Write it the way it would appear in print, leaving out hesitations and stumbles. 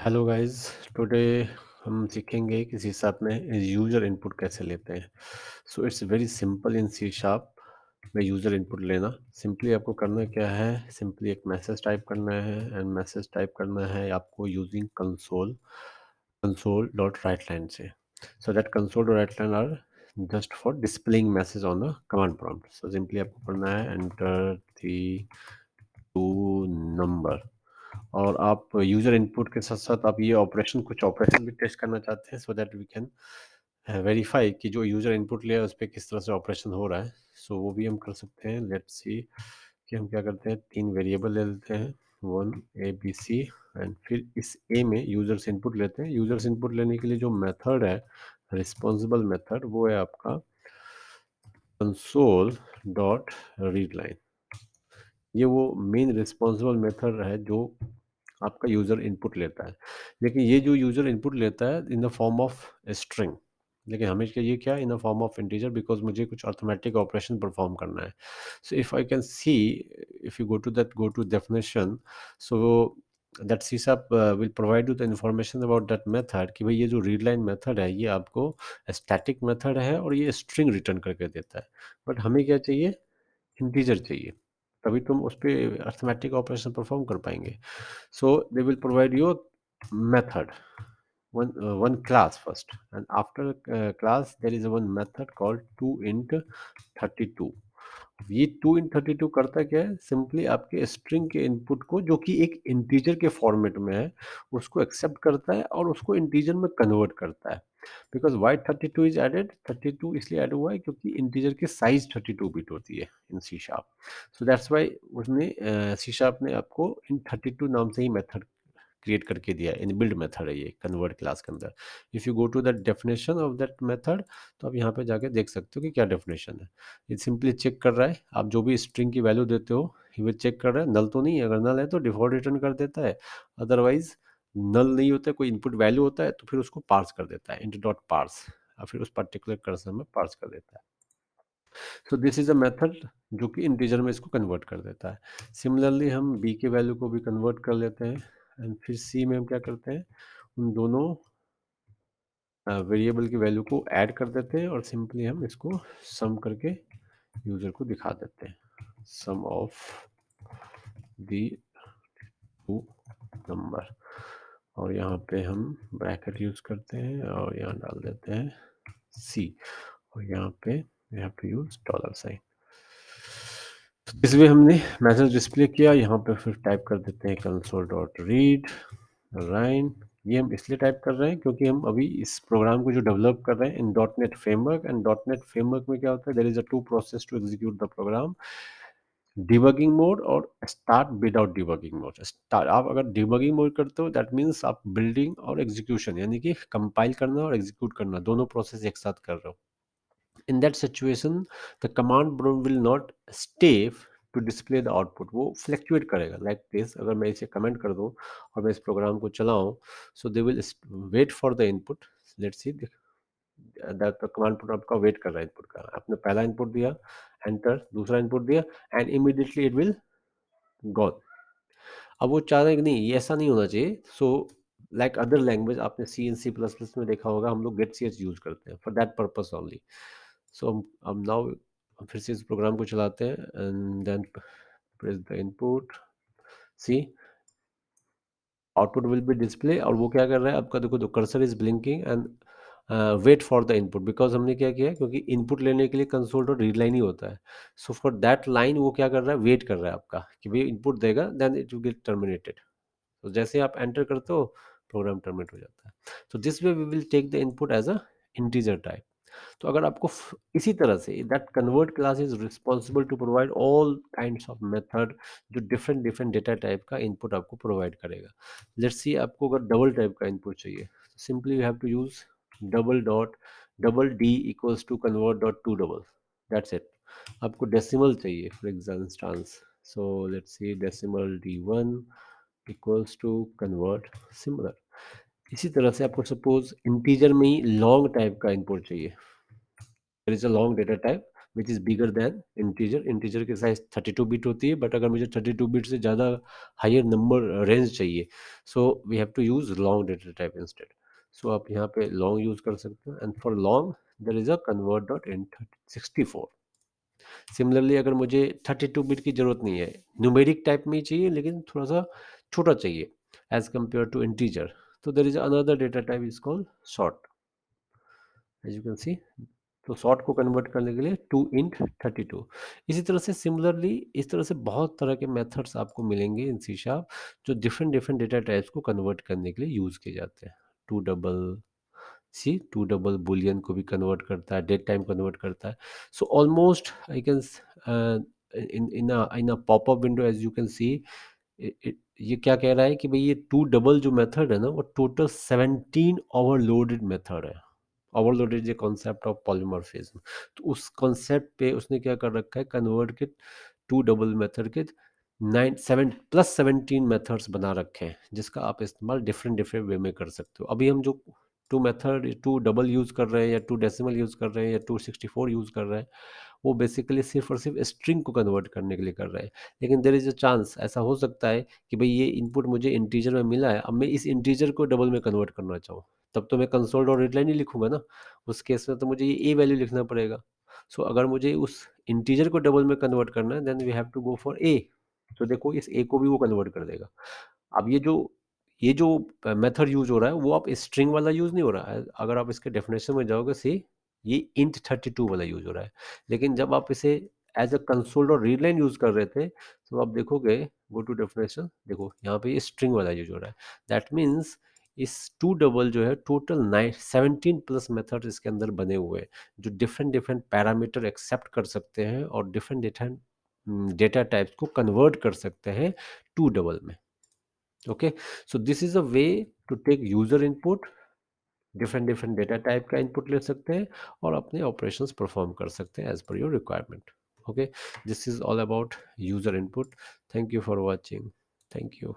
Hello guys. Today हम सीखेंगे कि सी शार्प में यूज़र इनपुट कैसे लेते हैं। So it's very simple in C sharp में यूज़र इनपुट लेना। सिंपली आपको करना क्या है, सिंपली एक मैसेज टाइप करना है एंड मैसेज टाइप करना है आपको using console console dot write line से। So that console dot write line are just for displaying message on the command prompt. So simply आपको करना है एंटर दी टू नंबर। और आप यूज़र इनपुट के साथ-साथ आप ये कुछ ऑपरेशन भी टेस्ट करना चाहते हैं so that we can verify कि जो यूज़र इनपुट लिया है उस पे किस तरह से ऑपरेशन हो रहा है। सो वो भी हम कर सकते हैं। लेट्स सी कि हम क्या करते हैं, 3 वेरिएबल ले लेते हैं, 1 ए, बी, सी एंड फिर इस ए में यूज़र से इनपुट लेते हैं। यूज़र से इनपुट लेने के लिए जो मेथड है, रिस्पॉन्सिबल मेथड, वो है आपका कंसोल डॉट रीडलाइन। ये वो मेन रिस्पॉन्सिबल मेथड है जो आपका यूज़र इनपुट लेता है। लेकिन ये जो यूज़र इनपुट लेता है in the form of string, लेकिन हमें ये क्या in the form of integer, because मुझे कुछ अरिथमेटिक ऑपरेशन परफॉर्म करना है। So if I can see, if you go to definition, so that C sharp will provide you the information about that method कि भाई ये जो रीड लाइन मेथड है ये आपको स्टैटिक मेथड है और ये स्ट्रिंग रिटर्न करके देता है। बट हमें क्या चाहिए, इंटीजर चाहिए, तभी तुम उस पे अरिथमेटिक ऑपरेशन परफॉर्म कर पाएंगे। So they will provide you method, one class first, and after class there is one method called toInt 32। ये 2 इन 32 करता क्या है, सिंपली आपके स्ट्रिंग के इनपुट को जो कि एक इंटीजर के फॉर्मेट में है उसको एक्सेप्ट करता है और उसको इंटीजर में कन्वर्ट करता है। बिकॉज वाई 32 इज एडेड, 32 इसलिए ऐड हुआ है क्योंकि इंटीजर की साइज 32 बिट होती है in C sharp. So that's why उसने सी शार्प ने आपको इन 32 नाम से ही मेथड क्रिएट करके दिया है। इन बिल्ड मेथड है ये कन्वर्ट क्लास के अंदर। If you go to that definition of that method, तो आप यहाँ पे जाके देख सकते हो कि क्या डेफिनेशन है। ये सिंपली चेक कर रहा है, आप जो भी स्ट्रिंग की वैल्यू देते हो ये चेक कर रहा है, नल तो नहीं है। अगर नल है तो डिफॉल्ट रिटर्न कर देता है, अदरवाइज नल नहीं होता है, कोई इनपुट वैल्यू होता है तो फिर उसको पार्स कर देता है, इंट डॉट पार्स, और फिर उस पर्टिकुलर कर्सर में पार्स कर देता है। सो दिस इज अ मेथड जो कि इंटीजर में इसको कन्वर्ट कर देता है। सिमिलरली हम बी के वैल्यू को भी कन्वर्ट कर लेते हैं एंड फिर सी में हम क्या करते हैं, उन दोनों वेरिएबल की वैल्यू को ऐड कर देते हैं और सिंपली हम इसको सम करके यूजर को दिखा देते हैं, सम ऑफ दी टू नंबर। और यहाँ पे हम ब्रैकेट यूज करते हैं और यहाँ डाल देते हैं सी, और यहाँ पे we have to use dollar sign. इस वे हमने मैसेज डिस्प्ले किया। यहाँ पे फिर टाइप कर देते हैं कंसोल डॉट रीड लाइन। ये हम इसलिए टाइप कर रहे हैं क्योंकि हम अभी इस प्रोग्राम को जो डेवलप कर रहे हैं in dot net framework, and dot net framework में क्या होता है, there is a two process to execute the program, debugging mode और start without debugging mode. Start आप अगर डिबगिंग मोड करते हो दैट मीन्स आप बिल्डिंग और एग्जीक्यूशन यानी कि कंपाइल करना और एग्जीक्यूट करना दोनों प्रोसेस एक साथ कर रहे हो। In that situation the command prompt will not stay to display the output, वो फ्लक्चुएट करेगा लाइक दिस। अगर मैं इसे कमेंट कर दूं और मैं इस प्रोग्राम को चलाऊं, so they will wait for the input. Let's see that the command prompt आपका वेट कर रहा है इनपुट का। आपने पहला इनपुट दिया एंटर, दूसरा इनपुट दिया and immediately it will gone. अब वो चाह रहे हैं कि नहीं, ये ऐसा नहीं होना चाहिए। सो लाइक अदर लैंग्वेज, आपने सी एंड सी प्लस प्लस में देखा होगा, हम लोग गेट सी एच यूज करते हैं for that purpose only. So हम नाउ फिर से इस प्रोग्राम को चलाते हैं and then press the input, see output will be display. और वो क्या कर रहा है आपका, देखो the cursor is blinking and wait for the input, because हमने क्या किया है, क्योंकि इनपुट लेने के लिए कंसोल डॉट रीड लाइन ही होता है। सो फॉर दैट लाइन वो क्या कर रहा है, वेट कर रहा है आपका कि भाई इनपुट देगा then it will get terminated. तो जैसे आप एंटर करते हो प्रोग्राम टर्मिनेट हो जाता है। तो this way we will take the input as a integer type. तो अगर आपको इसी तरह से that convert class is responsible to provide all kinds of method जो डिफरेंट डिफरेंट डेटा टाइप का इनपुट आपको प्रोवाइड करेगा। लेट्स सी आपको अगर डबल टाइप का इनपुट चाहिए, simply you have to use double dot double D equals to convert dot to double, that's it. आपको decimal चाहिए for instance, so let's see decimal D1 equals to convert similar. इसी तरह से आपको suppose integer में ही long type का input चाहिए, there is a long data type, which is bigger than integer. Integer की साइज़ 32 बिट होती है, बट अगर मुझे 32 बिट से ज़्यादा हायर नंबर रेंज चाहिए, so we have to use long data type instead. So आप यहाँ पे लॉन्ग यूज़ कर सकते हो, and for long there is a convert dot int 64। Similarly अगर मुझे 32 बिट की ज़रूरत नहीं है, न्यूमेरिक टाइप में ही चाहिए लेकिन थोड़ा-सा छोटा चाहिए एज़ कंपेयर टू इंटीजर, तो there is another data type is called short, as you can see. तो शॉर्ट को कन्वर्ट करने के लिए 2 इंट 32। इसी तरह से सिमिलरली इस तरह से बहुत तरह के मेथड्स आपको मिलेंगे इन सी शार्प, जो डिफरेंट डिफरेंट डेटा टाइप्स को कन्वर्ट करने के लिए यूज़ किए जाते हैं। To double see to double boolean को भी कन्वर्ट करता है, डेट टाइम कन्वर्ट करता है। So almost I can in a popup window as you can see, ये क्या कह रहा है कि भाई ये टू डबल जो मेथड है ना, वो टोटल 17 ओवरलोडेड मेथड है। ओवरलोडेड ये कॉन्सेप्ट ऑफ पॉलीमॉर्फिज्म, तो उस कॉन्सेप्ट पे उसने क्या कर रखा है, कन्वर्ट के टू डबल मेथड के 17 मेथड्स बना रखे हैं, जिसका आप इस्तेमाल डिफरेंट डिफरेंट वे में कर सकते हो। अभी हम जो to method to double use कर रहे हैं, या टू डेसिमल यूज़ कर रहे हैं, या 264 यूज़ कर रहे हैं, वो बेसिकली सिर्फ और सिर्फ स्ट्रिंग को कन्वर्ट करने के लिए कर रहे हैं। लेकिन देयर इज़ अ चांस, ऐसा हो सकता है कि भाई ये इनपुट मुझे इंटीजर में मिला है, अब मैं इस इंटीजर को डबल में कन्वर्ट करना चाहूँ, तब तो मैं कंसोल डॉट रीडलाइन ही लिखूंगा ना। उस केस में तो मुझे ये ए वैल्यू लिखना पड़ेगा। सो अगर मुझे उस इंटीजर को डबल में कन्वर्ट करना है, then we have to go for A. तो देखो इस ए को भी वो कन्वर्ट कर देगा। अब ये जो मेथड यूज हो रहा है, वो आप स्ट्रिंग वाला यूज नहीं हो रहा है। अगर आप इसके डेफिनेशन में जाओगे, सी ये इंट 32 वाला यूज हो रहा है। लेकिन जब आप इसे एज अ कंसोल और रीड लाइन यूज कर रहे थे, तो आप देखोगे, गो टू डेफिनेशन, देखो यहाँ पे ये स्ट्रिंग वाला यूज हो रहा है। दैट मीन्स इस टू डबल जो है, टोटल 17 प्लस मेथड इसके अंदर बने हुए हैं, जो डिफरेंट डिफरेंट पैरामीटर एक्सेप्ट कर सकते हैं और डिफरेंट डिफरेंट डेटा टाइप्स को कन्वर्ट कर सकते हैं टू डबल में। Okay, so this is a way to take user input, different different data type का इनपुट ले सकते हैं और अपने ऑपरेशंस परफॉर्म कर सकते हैं as per your requirement. Okay, this is all about user input. Thank you for watching. Thank you.